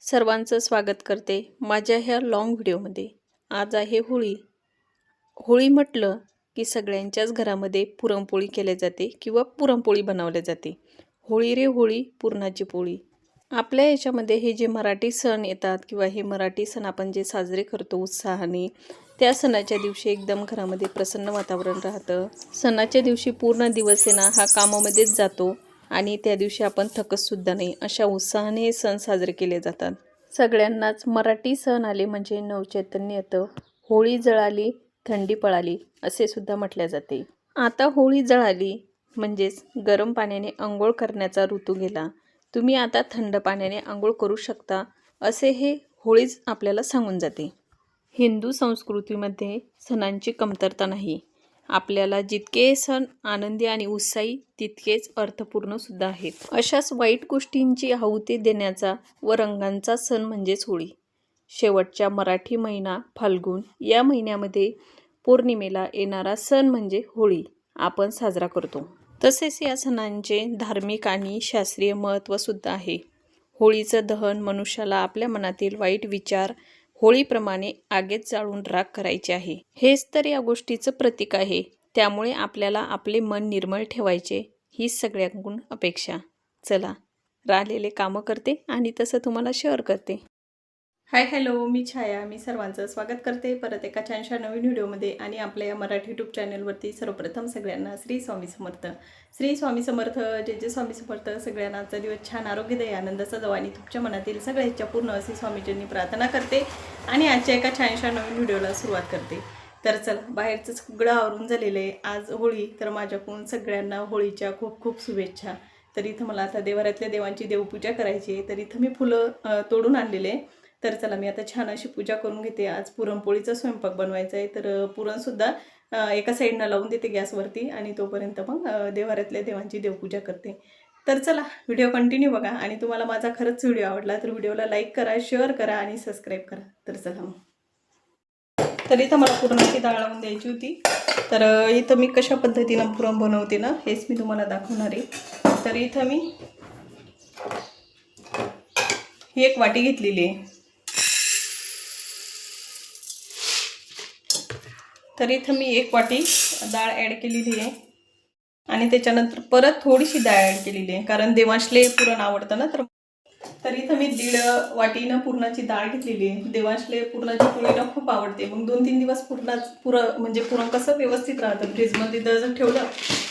सर्वांचं स्वागत करते माझ्या ह्या लॉंग व्हिडिओमध्ये। आज आहे होळी। होळी म्हटलं की सगळ्यांच्याच घरामध्ये पुरणपोळी केली जाते किंवा पुरणपोळी बनवली जाते। होळी रे होळी पुरणाची पोळी। आपल्या याच्यामध्ये हे जे मराठी सण येतात किंवा हे मराठी सण आपण जे साजरे करतो उत्साहाने, त्या सणाच्या दिवशी एकदम घरामध्ये प्रसन्न वातावरण राहतं। सणाच्या दिवशी पूर्ण दिवस आहे ना हा कामामध्येच जातो आणि त्या दिवशी आपण थकत सुद्धा नाही, अशा उत्साहाने हे सण साजरे केले जातात। सगळ्यांनाच मराठी सण आले म्हणजे नवचैतन्य येतं। होळी जळाली थंडी पळाली असे सुद्धा म्हटले जाते। आता होळी जळाली म्हणजेच गरम पाण्याने अंघोळ करण्याचा ऋतू गेला। तुम्ही आता थंड पाण्याने अंघोळ करू शकता असे हे होळीच आपल्याला सांगून जाते। हिंदू संस्कृतीमध्ये सणांची कमतरता नाही। आपल्याला जितके सण आनंदी आणि उत्साही तितकेच अर्थपूर्ण सुद्धा आहेत। अशाच वाईट गोष्टींची आहुती देण्याचा व रंगांचा सण म्हणजेच होळी। शेवटच्या मराठी महिना फाल्गुन या महिन्यामध्ये पौर्णिमेला येणारा सण म्हणजे होळी आपण साजरा करतो। तसेच या सणांचे धार्मिक आणि शास्त्रीय महत्त्व सुद्धा आहे। होळीचं दहन मनुष्याला आपल्या मनातील वाईट विचार होळीप्रमाणे आगीत जाळून राख करायचे आहे। हेच तर या गोष्टीचं प्रतीक आहे। त्यामुळे आपल्याला आपले मन निर्मळ ठेवायचे हीच सगळ्यांकडून अपेक्षा। चला राहिलेले कामं करते आणि तसं तुम्हाला शेअर करते। हाय हॅलो, मी छाया। मी सर्वांचं स्वागत करते परत एका छानशा नवीन व्हिडिओमध्ये। आणि आपल्या या मराठी यूट्यूब चॅनलवरती सर्वप्रथम सगळ्यांना श्री स्वामी समर्थ। श्री स्वामी समर्थ, जय स्वामी समर्थ। सगळ्यांना आजचा दिवस छान आरोग्यदायी आनंदाचा जावा आणि तुमच्या मनातील सगळ्या इच्छा पूर्ण अशी स्वामीजींनी प्रार्थना करते आणि आजच्या एका छानशा नवीन व्हिडिओला सुरुवात करते। तर चला, बाहेरचं सगळं आवरून झालेलं आहे। आज होळी, तर माझ्याकडून सगळ्यांना होळीच्या खूप खूप शुभेच्छा। तर इथं मला आता देवाऱ्यातल्या देवांची देवपूजा करायची आहे, तर इथं मी फुलं तोडून आणलेले आहे। तर चला मी आता छान अशी पूजा करून घेते। आज पुरणपोळीचा स्वयंपाक बनवायचा आहे, तर पुरणसुद्धा एका साईडनं लावून देते गॅसवरती आणि तोपर्यंत मग देवाऱ्यातल्या देवांची देवपूजा करते। तर चला व्हिडिओ कंटिन्यू बघा आणि तुम्हाला माझा खरंच व्हिडिओ आवडला तर व्हिडिओला लाईक करा, शेअर करा आणि सबस्क्राईब करा। तर चला मग, तर इथं मला पुरणाची डाळ लावून द्यायची होती। तर इथं मी कशा पद्धतीनं पुरण बनवते ना हेच मी तुम्हाला दाखवणार आहे। तर इथं मी ही एक वाटी घेतलेली आहे। तर इथं मी एक वाटी डाळ ॲड केलेली आहे आणि त्याच्यानंतर परत थोडीशी डाळ ॲड केलेली आहे, कारण देवांशले पुरण आवडतं ना। तर इथं मी 1.5 वाटीनं पुरणाची डाळ घेतलेली आहे। देवांशले पुरणाची पोळी ना खूप आवडते। मग 2-3 दिवस म्हणजे पुरण कसं व्यवस्थित राहतं, फ्रीजमध्ये जर ठेवलं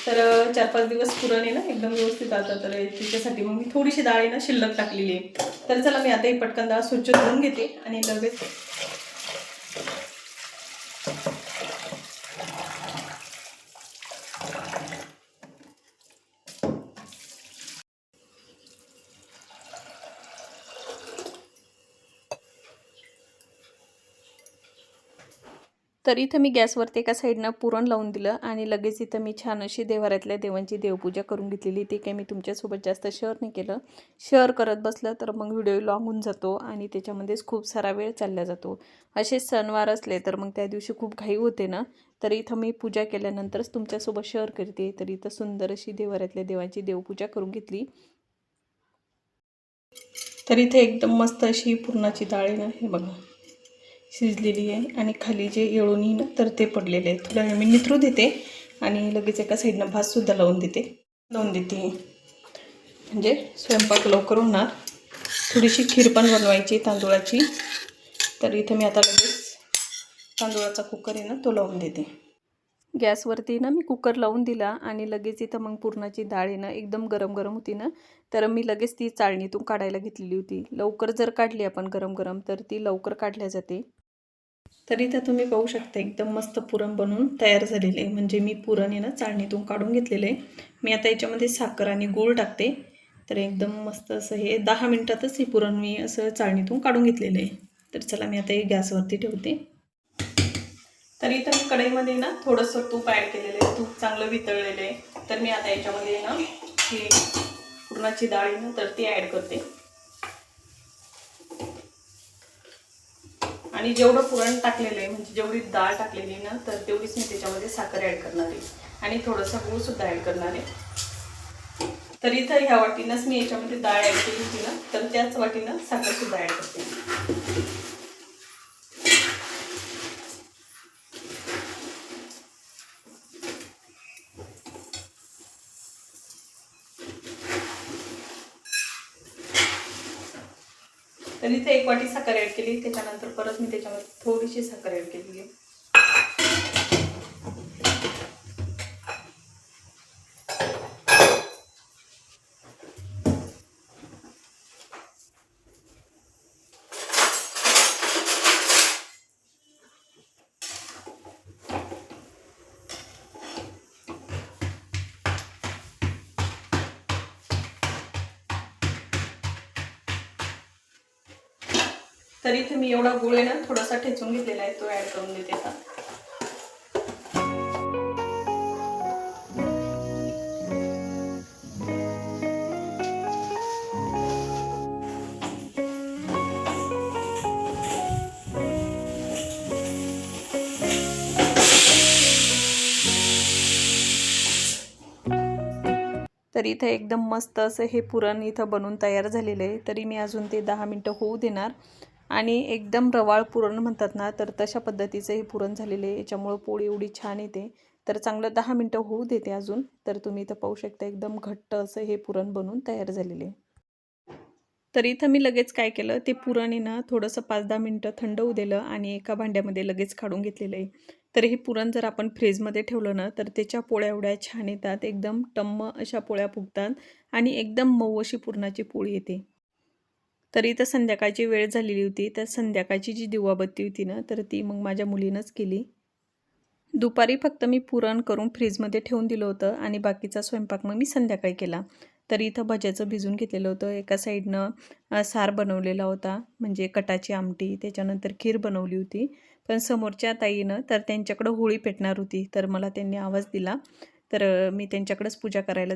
तर 4-5 दिवस पुरण आहे ना एकदम व्यवस्थित राहतं। तर त्याच्यासाठी मग मी थोडीशी डाळ आहे ना शिल्लक टाकलेली आहे। तर चला मी आता ही पटकन डाळ स्वच्छ धुवून घेते आणि लगेच तर इथं मी गॅसवरती एका साईडनं पुरण लावून दिलं आणि लगेच इथं मी छान अशी देवाऱ्यातल्या देवांची देवपूजा करून घेतलेली। ती काही मी तुमच्यासोबत जास्त शेअर नाही केलं। शेअर करत बसलं तर मग व्हिडिओ लॉंग होऊन जातो आणि त्याच्यामध्येच खूप सारा वेळ चालला जातो। असे सणवार असले तर मग त्या दिवशी खूप घाई होते ना। तर इथं मी पूजा केल्यानंतरच तुमच्यासोबत शेअर करते। तर इथं सुंदर अशी देवाऱ्यातल्या देवांची देवपूजा करून घेतली। तर इथे एकदम मस्त अशी पुरणाची डाळ आहे ना, हे बघा शिजलेली आहे आणि खाली जे येळून ना तर ते पडलेले आहे। थोड्या वेळ मी निथरू देते आणि लगेच एका साईडनं भातसुद्धा लावून देते म्हणजे स्वयंपाक लवकर होणार। थोडीशी खीर पण बनवायची तांदूळाची। तर इथे मी आता लगेच तांदूळाचा कुकर आहे ना तो लावून देते। गॅसवरती ना मी कुकर लावून दिला आणि लगेच इथं मग पुरणाची डाळ आहे ना एकदम गरम गरम होती ना, तर मी लगेच ती चाळणीतून काढायला घेतलेली होती। लवकर जर काढली आपण गरम गरम तर ती लवकर काढल्या जाते। तर इथं तुम्ही पाहू शकता एकदम मस्त पुरण बनवून तयार झालेले आहे। म्हणजे मी पुरण आहे ना चाळणीतून काढून घेतलेले आहे। मी आता याच्यामध्ये साखर आणि गूळ टाकते। तर एकदम मस्त असं हे 10 मिनिटातच हे पुरण मी असं चाळणीतून काढून घेतलेलं आहे। तर चला मी आता हे गॅसवरती ठेवते। तर इथं मी कढईमध्ये ना थोडंसं तूप ॲड केलेलं आहे। तूप चांगलं वितळलेलं आहे। तर मी आता याच्यामध्ये ना ही पुरणाची डाळ आहे ना तर ती ॲड करते आणि जेवढं पुरण टाकलेलं आहे म्हणजे जेवढी डाळ टाकलेली ना तर तेवढीच मी त्याच्यामध्ये साखर ॲड करणार आहे आणि थोडंसं गूळ सुद्धा ॲड करणार आहे। तर इथं ह्या वाटीनंच मी याच्यामध्ये डाळ ॲड केली होती ना, तर त्याच वाटीनं साखरसुद्धा ॲड करते. तर इथे 1 वाटी साखर ॲड केली, त्याच्यानंतर परत मी त्याच्यामध्ये थोडीशी साखर ॲड केली आहे. तर इथे मी एवढा गुळ आहे ना थोडासा ठेचून घेतलेला आहे, तो ॲड करून देते आता. तर इथं एकदम मस्त असं हे पुरण इथं बनून तयार झालेलं आहे. तरी मी अजून ते 10 मिनटं होऊ देणार. आणि एकदम रवाळ पुरण म्हणतात ना, तर तशा पद्धतीचं हे पुरण झालेलं आहे. याच्यामुळं पोळी एवढी छान येते. तर चांगलं 10 मिनटं होऊ देते अजून. तर तुम्ही इथं पाहू शकता एकदम घट्ट असं हे पुरण बनून तयार झालेले आहे. तर इथं मी लगेच काय केलं, ते पुरण आहे ना थोडंसं 5-10 मिनटं थंड होऊ दिलं आणि एका भांड्यामध्ये लगेच काढून घेतलेलं आहे. तर हे पुरण जर आपण फ्रीजमध्ये ठेवलं ना, तर त्याच्या पोळ्या एवढ्या छान येतात, एकदम टम्म अशा पोळ्या फुगतात आणि एकदम मऊ अशी पुरणाची पोळी येते. तर इथं संध्याकाळची वेळ झालेली होती, तर संध्याकाळची जी दिवाबत्ती होती ना, तर ती मग माझ्या मुलीनंच केली. दुपारी फक्त मी पुरण करून फ्रीजमध्ये ठेवून दिलं होतं आणि बाकीचा स्वयंपाक मग मी संध्याकाळी केला. तर इथं भज्याचं भिजून घेतलेलं होतं. एका साईडनं सार बनवलेला होता, म्हणजे कटाची आमटी, त्याच्यानंतर खीर बनवली होती. पण समोरच्या ताईनं तर त्यांच्याकडं होळी पेटणार होती, तर मला त्यांनी आवाज दिला. तर मी त्यांच्याकडेच पूजा करायला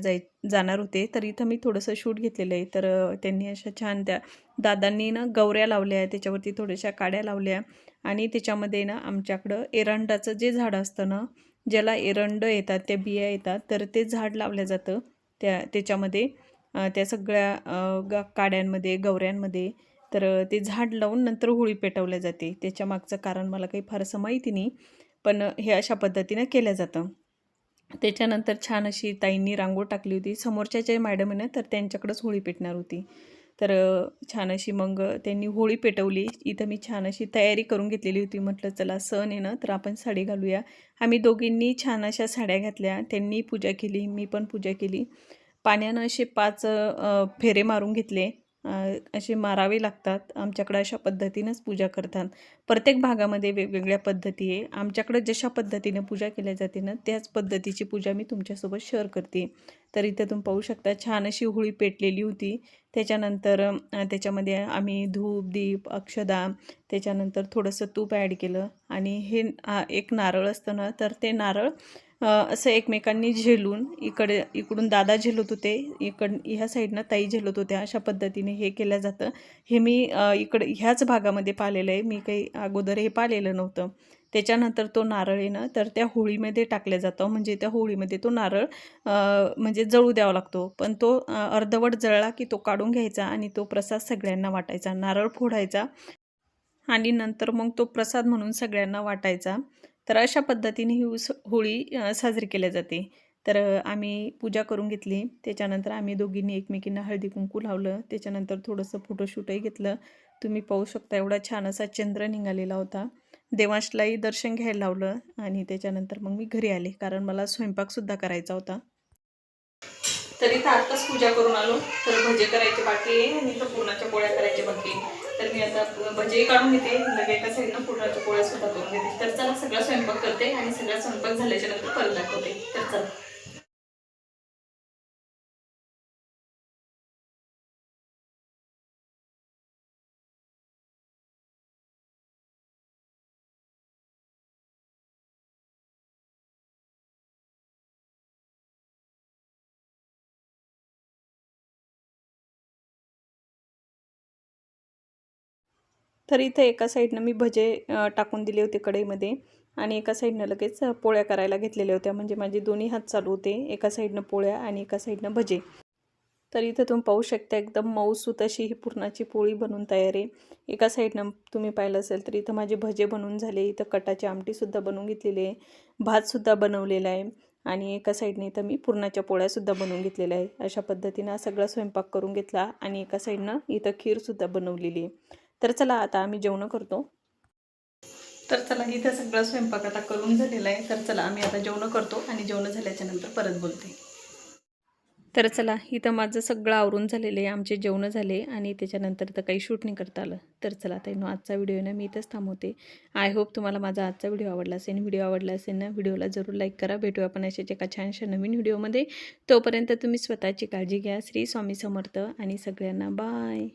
जाणार होते. तर इथं मी थोडंसं शूट घेतलेलं आहे. तर त्यांनी अशा छान त्या दादांनी ना गौऱ्या लावल्या, त्याच्यावरती थोड्याशा काड्या लावल्या आणि त्याच्यामध्ये ना आमच्याकडं एरंडाचं जे झाड असतं ना, ज्याला एरंड येतात, त्या बिया येतात, तर ते झाड लावलं जातं त्याच्यामध्ये त्या सगळ्या काड्यांमध्ये, गौऱ्यांमध्ये. तर ते झाड लावून नंतर होळी पेटवल्या जाते. त्याच्या मागचं कारण मला काही फारसं माहिती नाही, पण हे अशा पद्धतीनं केलं जातं. त्याच्यानंतर छान अशी ताईंनी रांगोळ टाकली होती. समोरच्या ज्या मॅडम आहे ना, तर त्यांच्याकडेच होळी पेटणार होती. तर छान अशी मग त्यांनी होळी पेटवली. इथं मी छान अशी तयारी करून घेतलेली होती. म्हटलं चला सण आहे ना, तर आपण साडी घालूया. आम्ही दोघींनी छान अशा साड्या घातल्या. त्यांनी पूजा केली, मी पण पूजा केली. पाण्यानं असे 5 फेरे मारून घेतले. असे मारावे लागतात. आमच्याकडं अशा पद्धतीनंच पूजा करतात. प्रत्येक भागामध्ये वेगवेगळ्या पद्धती आहे. आमच्याकडं जशा पद्धतीनं पूजा केल्या जाते ना, त्याच पद्धतीची पूजा मी तुमच्यासोबत शेअर करते. तर इथे तुम्ही पाहू शकता छान अशी होळी पेटलेली होती. त्याच्यानंतर त्याच्यामध्ये आम्ही धूप, दीप, अक्षदा, त्याच्यानंतर थोडंसं तूप ॲड केलं आणि हे एक नारळ असतं ना, तर ते नारळ असं एकमेकांनी झेलून इकडून दादा झेलत होते, ह्या साईडनं ताई झेलत होत्या. अशा पद्धतीने हे केलं जातं. हे मी ह्याच भागामध्ये पाहिलेलं आहे. मी काही अगोदर हे पाहिलेलं नव्हतं. त्याच्यानंतर तो नारळ आहे ना, तर त्या होळीमध्ये टाकला जातो. म्हणजे त्या होळीमध्ये तो नारळ म्हणजे जळू द्यावा लागतो. पण तो अर्धवट जळला की तो काढून घ्यायचा आणि तो प्रसाद सगळ्यांना वाटायचा. नारळ फोडायचा आणि नंतर मग तो प्रसाद म्हणून सगळ्यांना वाटायचा. तर अशा पद्धतीने ही होळी साजरी केली जाते. तर आम्ही पूजा करून घेतली. त्याच्यानंतर आम्ही दोघींनी एकमेकींना हळदी-कुंकू लावलं. त्याच्यानंतर थोडंसं फोटोशूटही घेतलं. तुम्ही पाहू शकता एवढा छान असा चंद्र निघालेला होता. देवांशलाही दर्शन घ्यायला लावलं आणि त्याच्यानंतर मग मी घरी आले, कारण मला स्वयंपाकसुद्धा करायचा होता. तर इथं आत्ताच पूजा करून आलो. तर भजे करायचे बाकी आहे आणि इथं पुरणाच्या पोळ्या करायच्या बाकी आहे. तर मी आता भजे काढून घेते, लगे एका साईडनं पुरणाच्या पोळ्या सुद्धा करून घेते. तर चला सगळा स्वयंपाक करते आणि सगळा स्वयंपाक झाल्याच्या नंतर परत दाखवते. तर चला. तर इथं एका साईडनं मी भजे टाकून दिले होते कढईमध्ये आणि एका साईडनं लगेच पोळ्या करायला घेतलेल्या होत्या. म्हणजे माझे दोन्ही हात चालू होते. एका साईडनं पोळ्या आणि एका साईडनं भजे. तर इथं तुम्ही पाहू शकता एकदम मऊसूत अशी ही पुरणाची पोळी बनवून तयार आहे. एका साईडनं तुम्ही पाहिलं असेल तर इथं माझे भजे बनवून झाले, इथं कटाची आमटीसुद्धा बनवून घेतलेली आहे, भातसुद्धा बनवलेला आहे आणि एका साईडने इथं मी पुरणाच्या पोळ्यासुद्धा बनवून घेतलेल्या आहे. अशा पद्धतीनं सगळा स्वयंपाक करून घेतला आणि एका साईडनं इथं खीरसुद्धा बनवलेली आहे. तर चला आता आम्ही जेवण करतो. तर चला इथं सगळा स्वयंपाक आता करून झालेला आहे. तर चला आम्ही आता जेवण करतो आणि जेवण झाल्याच्या नंतर परत बोलते. तर चला इथं माझं सगळं आवरून झालेलं आहे, आमचे जेवणं झाले आणि त्याच्यानंतर तर काही शूट नाही करता आलं. तर चला ताईंनो, आजचा व्हिडिओ ना मी इथंच थांबवते. आय होप तुम्हाला माझा आजचा व्हिडिओ आवडला असेल. व्हिडिओ आवडला असेल ना, व्हिडिओला जरूर लाईक करा. भेटू आपण अशाच एका छानशा नवीन व्हिडिओमध्ये. तोपर्यंत तुम्ही स्वतःची काळजी घ्या. श्री स्वामी समर्थ आणि सगळ्यांना बाय.